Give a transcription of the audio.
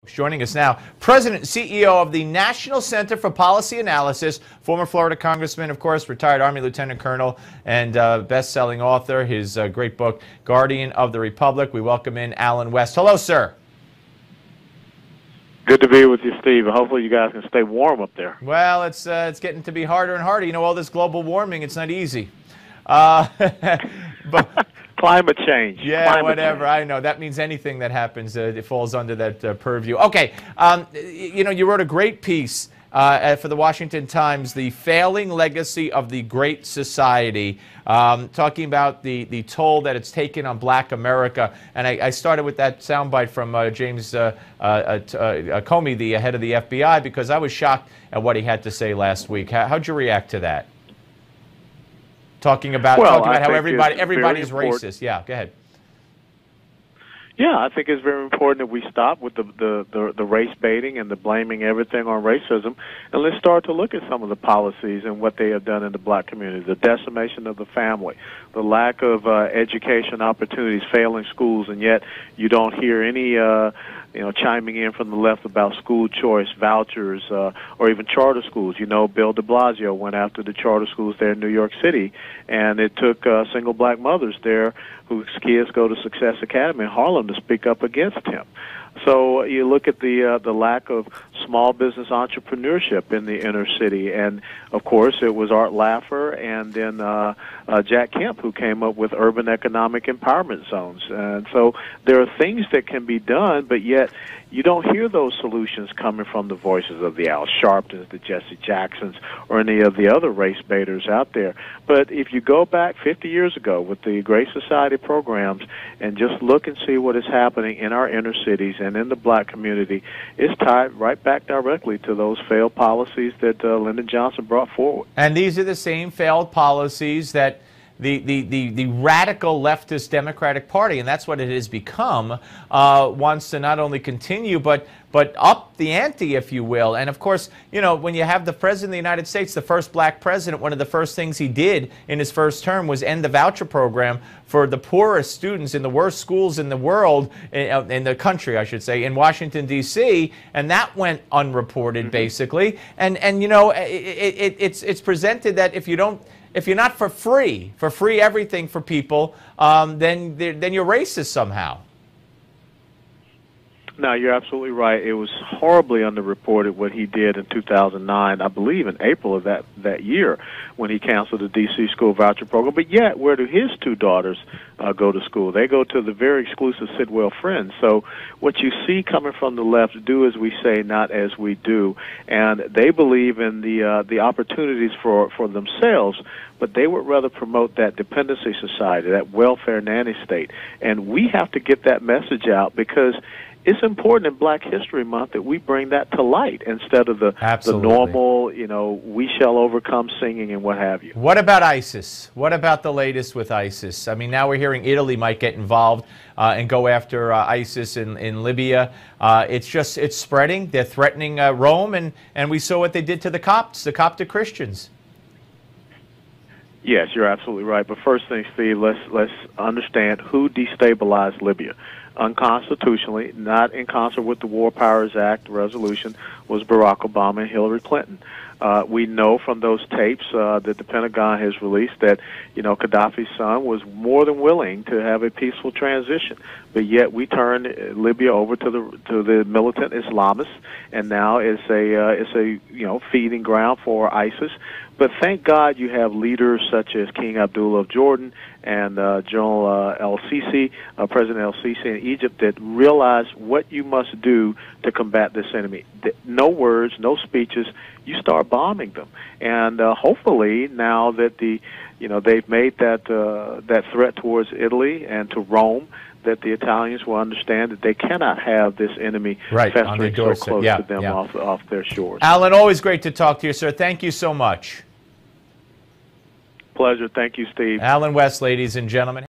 Joining us now, President and CEO of the National Center for Policy Analysis, former Florida Congressman, of course, retired Army Lieutenant Colonel, and best-selling author. His great book, Guardian of the Republic. We welcome in Allen West. Hello, sir. Good to be with you, Steve. Hopefully you guys can stay warm up there. Well, it's getting to be harder and harder. You know, all this global warming, it's not easy. But climate change. Yeah, climate whatever. Change. I know. That means anything that happens, it falls under that purview. Okay. You know, you wrote a great piece for the Washington Times, The Failing Legacy of the Great Society, talking about the toll that it's taken on Black America. And I started with that soundbite from James Comey, the head of the FBI, because I was shocked at what he had to say last week. How'd you react to that? Talking about how everybody's racist. Yeah, go ahead. Yeah, I think it's very important that we stop with the race baiting and the blaming everything on racism, and let's start to look at some of the policies and what they have done in the Black community, the decimation of the family, the lack of education opportunities, failing schools, and yet you don't hear any chiming in from the left about school choice, vouchers, or even charter schools. You know, Bill de Blasio went after the charter schools there in New York City, and it took single Black mothers there whose kids go to Success Academy in Harlem to speak up against him. So you look at the lack of small business entrepreneurship in the inner city, and of course it was Art Laffer and then Jack Kemp who came up with urban economic empowerment zones. And so there are things that can be done, but yet you don't hear those solutions coming from the voices of the Al Sharptons, the Jesse Jacksons, or any of the other race baiters out there. But if you go back 50 years ago with the Great Society programs and just look and see what is happening in our inner cities and in the Black community, it's tied right back directly to those failed policies that Lyndon Johnson brought forward. And these are the same failed policies that the radical leftist Democratic Party, and that's what it has become, wants to not only continue but up the ante, if you will. And of course, you know, when you have the President of the United States, the first Black president, one of the first things he did in his first term was end the voucher program for the poorest students in the worst schools in the world, in the country, I should say, in Washington, D.C., and that went unreported, basically. And you know, it's presented that if you're not for free everything for people, then you're racist somehow. No, you're absolutely right. It was horribly underreported what he did in 2009, I believe in April of that year, when he canceled the D.C. school voucher program. But yet, where do his two daughters go to school? They go to the very exclusive Sidwell Friends. So what you see coming from the left, do as we say, not as we do. And they believe in the opportunities for themselves, but they would rather promote that dependency society, that welfare nanny state. And we have to get that message out, because it's important in Black History Month that we bring that to light instead of the normal, you know, we shall overcome singing and what have you. What about ISIS? What about the latest with ISIS? I mean, now we're hearing Italy might get involved and go after ISIS in Libya. It's spreading. They're threatening Rome, and we saw what they did to the Copts, the Coptic Christians. Yes, you're absolutely right. But first thing, Steve, let's understand who destabilized Libya. Unconstitutionally, not in concert with the War Powers Act resolution, was Barack Obama and Hillary Clinton. We know from those tapes that the Pentagon has released that, you know, Gaddafi's son was more than willing to have a peaceful transition, but yet we turned Libya over to the militant Islamists, and now it's a feeding ground for ISIS. But thank God you have leaders such as King Abdullah of Jordan and General el-Sisi, President el-Sisi in Egypt, that realize what you must do to combat this enemy. No words, no speeches. You start bombing them, and hopefully now that they've made that threat towards Italy and to Rome, that the Italians will understand that they cannot have this enemy festering so close to them off their shores. Allen, always great to talk to you, sir. Thank you so much. Pleasure. Thank you, Steve. Allen West, ladies and gentlemen.